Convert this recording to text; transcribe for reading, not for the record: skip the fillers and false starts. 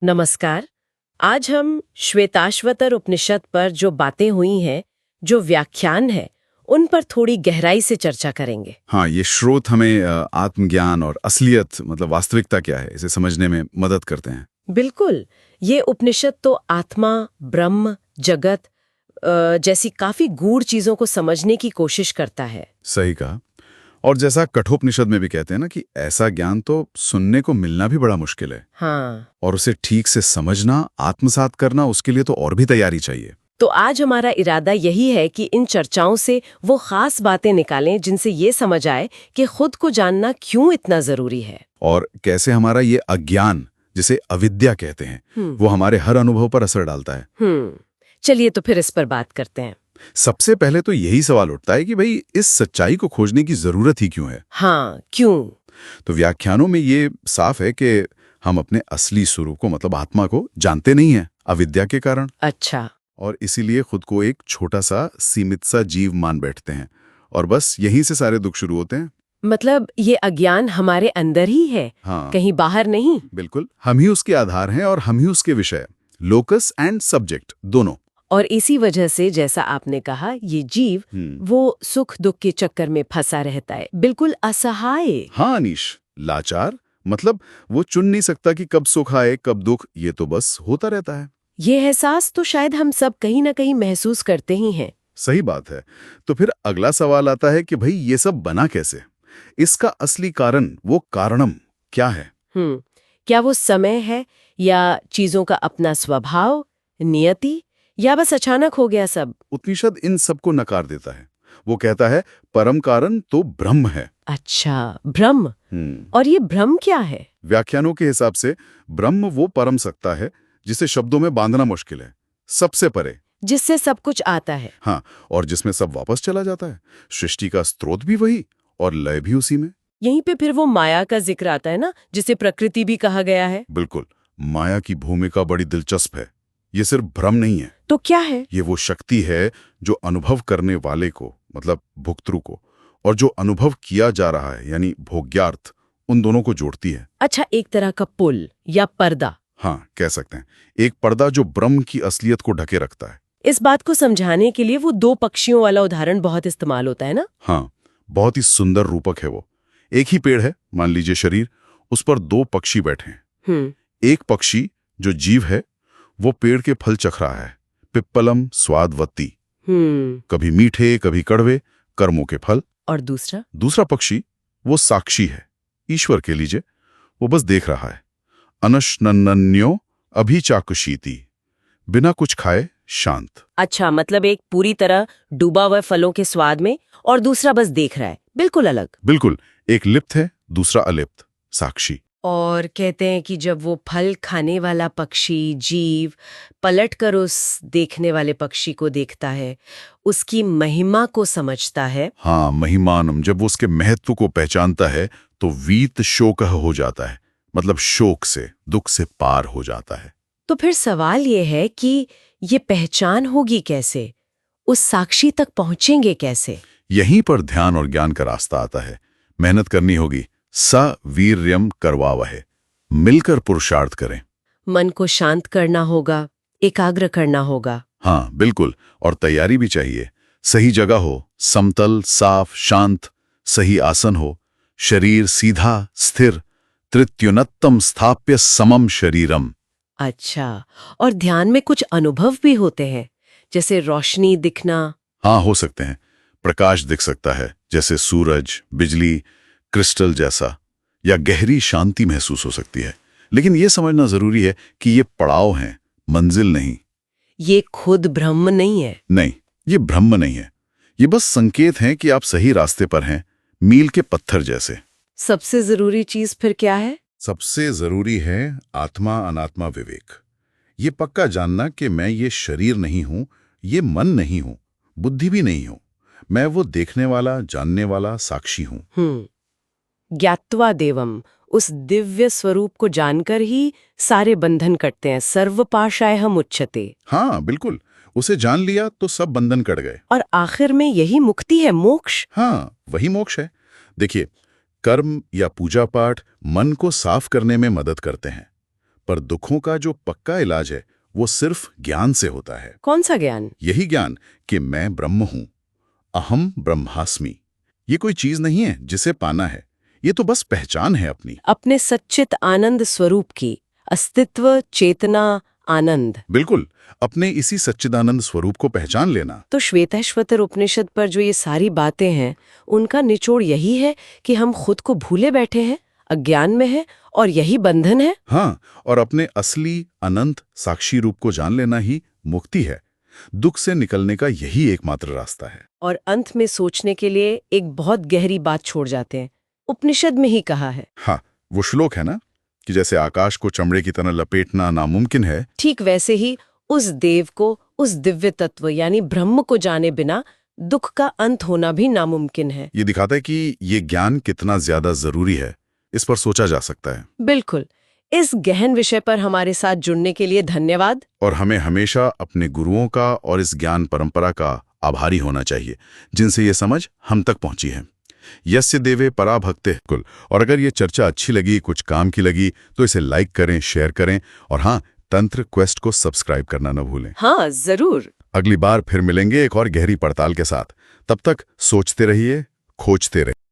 नमस्कार। आज हम श्वेताश्वतर उपनिषद पर जो बातें हुई हैं, जो व्याख्यान है, उन पर थोड़ी गहराई से चर्चा करेंगे। हाँ, ये स्रोत हमें आत्मज्ञान और असलियत मतलब वास्तविकता क्या है इसे समझने में मदद करते हैं। बिल्कुल, ये उपनिषद तो आत्मा, ब्रह्म, जगत जैसी काफी गूढ़ चीजों को समझने की कोशिश करता है। सही कहा। और जैसा कठोपनिषद में भी कहते हैं ना कि ऐसा ज्ञान तो सुनने को मिलना भी बड़ा मुश्किल है, हाँ, और उसे ठीक से समझना, आत्मसात करना, उसके लिए तो और भी तैयारी चाहिए। तो आज हमारा इरादा यही है कि इन चर्चाओं से वो खास बातें निकालें जिनसे ये समझ आए कि खुद को जानना क्यों इतना जरूरी है। और कैसे हमारा ये अज्ञान, जिसे अविद्या कहते हैं, वो हमारे हर अनुभव पर असर डालता है। चलिए तो फिर इस पर बात करते हैं। सबसे पहले तो यही सवाल उठता है कि भाई इस सच्चाई को खोजने की जरूरत ही क्यों है। हाँ, क्यों? तो व्याख्यानों में ये साफ है कि हम अपने असली स्वरूप को मतलब आत्मा को जानते नहीं हैं अविद्या के कारण। अच्छा। और इसीलिए खुद को एक छोटा सा सीमित सा जीव मान बैठते हैं, और बस यहीं से सारे दुख शुरू होते हैं। मतलब ये अज्ञान हमारे अंदर ही है, हाँ, कहीं बाहर नहीं। बिल्कुल, हम ही उसके आधार हैं और हम ही उसके विषय, लोकस एंड सब्जेक्ट दोनों। और इसी वजह से जैसा आपने कहा, ये जीव वो सुख दुख के चक्कर में फंसा रहता है, बिल्कुल असहाय। हाँ अनीश, लाचार, मतलब वो चुन नहीं सकता कि कब सुख आए कब दुख, ये तो बस होता रहता है। ये एहसास तो शायद हम सब कहीं ना कहीं महसूस करते ही हैं। सही बात है। तो फिर अगला सवाल आता है कि भाई ये सब बना कैसे, इसका असली कारण, वो कारणम क्या है। क्या वो समय है, या चीजों का अपना स्वभाव, नियति, या बस अचानक हो गया सब? उपनिषद इन सबको नकार देता है। वो कहता है परम कारण तो ब्रह्म है। अच्छा, ब्रह्म। और ये ब्रह्म क्या है? व्याख्यानों के हिसाब से ब्रह्म वो परम सत्ता है जिसे शब्दों में बांधना मुश्किल है, सबसे परे, जिससे सब कुछ आता है। हाँ, और जिसमें सब वापस चला जाता है। सृष्टि का स्रोत भी वही और लय भी उसी में। यहीं पे फिर वो माया का जिक्र आता है ना, जिसे प्रकृति भी कहा गया है। बिल्कुल, माया की भूमिका बड़ी दिलचस्प है। ये सिर्फ भ्रम नहीं है। तो क्या है? ये वो शक्ति है जो अनुभव करने वाले को मतलब भुक्तृ को और जो अनुभव किया जा रहा है यानी भोग्यार्थ, उन दोनों को जोड़ती है। अच्छा, एक तरह का पुल या पर्दा। हाँ, कह सकते हैं, एक पर्दा जो ब्रह्म की असलियत को ढके रखता है। इस बात को समझाने के लिए वो दो पक्षियों वाला उदाहरण बहुत इस्तेमाल होता है ना। हाँ, बहुत ही सुंदर रूपक है वो। एक ही पेड़ है, मान लीजिए शरीर, उस पर दो पक्षी बैठे हैं। एक पक्षी जो जीव है वो पेड़ के फल चख रहा है, पिप्पलम स्वादवती, कभी मीठे कभी कड़वे कर्मों के फल। और दूसरा पक्षी वो साक्षी है, ईश्वर के लीजिए, वो बस देख रहा है। अनशनन्यो अभिचाकुशीति, बिना कुछ खाए शांत। अच्छा, मतलब एक पूरी तरह डूबा हुए फलों के स्वाद में, और दूसरा बस देख रहा है, बिल्कुल अलग। बिल्कुल, एक लिप्त है, दूसरा अलिप्त, साक्षी। और कहते हैं कि जब वो फल खाने वाला पक्षी जीव पलटकर उस देखने वाले पक्षी को देखता है, उसकी महिमा को समझता है। हाँ, महिमानम, जब वो उसके महत्व को पहचानता है तो वीत शोक हो जाता है, मतलब शोक से, दुख से पार हो जाता है। तो फिर सवाल ये है कि ये पहचान होगी कैसे, उस साक्षी तक पहुंचेंगे कैसे? यहीं पर ध्यान और ज्ञान का रास्ता आता है। मेहनत करनी होगी, स वीर्यम करवावहे, मिलकर पुरुषार्थ करें। मन को शांत करना होगा, एकाग्र करना होगा। हाँ बिल्कुल, और तैयारी भी चाहिए। सही जगह हो, समतल, साफ, शांत, सही आसन हो, शरीर सीधा स्थिर, तृत्युन्नतम स्थाप्य समम शरीरम। अच्छा, और ध्यान में कुछ अनुभव भी होते हैं, जैसे रोशनी दिखना। हाँ, हो सकते हैं, प्रकाश दिख सकता है जैसे सूरज, बिजली, क्रिस्टल जैसा, या गहरी शांति महसूस हो सकती है। लेकिन यह समझना जरूरी है कि ये पड़ाव हैं, मंजिल नहीं। ये खुद ब्रह्म नहीं है। नहीं, ये ब्रह्म नहीं है, ये बस संकेत हैं कि आप सही रास्ते पर हैं, मील के पत्थर जैसे। सबसे जरूरी चीज फिर क्या है? सबसे जरूरी है आत्मा अनात्मा विवेक। ये पक्का जानना कि मैं ये शरीर नहीं हूं, ये मन नहीं हूं, बुद्धि भी नहीं हूं, मैं वो देखने वाला, जानने वाला साक्षी हूं। ज्ञात्वा देवम, उस दिव्य स्वरूप को जानकर ही सारे बंधन कटते हैं। सर्वपाशाय मुच्यते। हाँ बिल्कुल, उसे जान लिया तो सब बंधन कट गए। और आखिर में यही मुक्ति है, मोक्ष। हाँ, वही मोक्ष है। देखिए, कर्म या पूजा पाठ मन को साफ करने में मदद करते हैं, पर दुखों का जो पक्का इलाज है वो सिर्फ ज्ञान से होता है। कौन सा ज्ञान? यही ज्ञान कि मैं ब्रह्म हूं, अहम ब्रह्मास्मि। ये कोई चीज नहीं है जिसे पाना है, ये तो बस पहचान है अपनी। अपने सच्चित आनंद स्वरूप की, अस्तित्व, चेतना, आनंद। बिल्कुल, अपने इसी सच्चिदानंद स्वरूप को पहचान लेना। तो श्वेताश्वतर उपनिषद पर जो ये सारी बातें हैं, उनका निचोड़ यही है कि हम खुद को भूले बैठे हैं, अज्ञान में हैं, और यही बंधन है। हाँ, और अपने असली अनंत साक्षी रूप को जान लेना ही मुक्ति है। दुख से निकलने का यही एकमात्र रास्ता है। और अंत में सोचने के लिए एक बहुत गहरी बात छोड़ जाते हैं। उपनिषद में ही कहा है। हाँ, वो श्लोक है ना कि जैसे आकाश को चमड़े की तरह लपेटना नामुमकिन है, ठीक वैसे ही उस देव को, उस दिव्य तत्व यानी ब्रह्म को जाने बिना दुख का अंत होना भी नामुमकिन है। ये दिखाता है कि ये ज्ञान कितना ज्यादा जरूरी है। इस पर सोचा जा सकता है। बिल्कुल। इस गहन विषय पर हमारे साथ जुड़ने के लिए धन्यवाद। और हमें हमेशा अपने गुरुओं का और इस ज्ञान परंपरा का आभारी होना चाहिए, जिनसे ये समझ हम तक पहुंची है। यस्य देवे परा भक्ते कुल। और अगर ये चर्चा अच्छी लगी, कुछ काम की लगी, तो इसे लाइक करें, शेयर करें, और हाँ, तंत्र क्वेस्ट को सब्सक्राइब करना न भूलें। हाँ, जरूर। अगली बार फिर मिलेंगे एक और गहरी पड़ताल के साथ। तब तक सोचते रहिए, खोजते रहिए।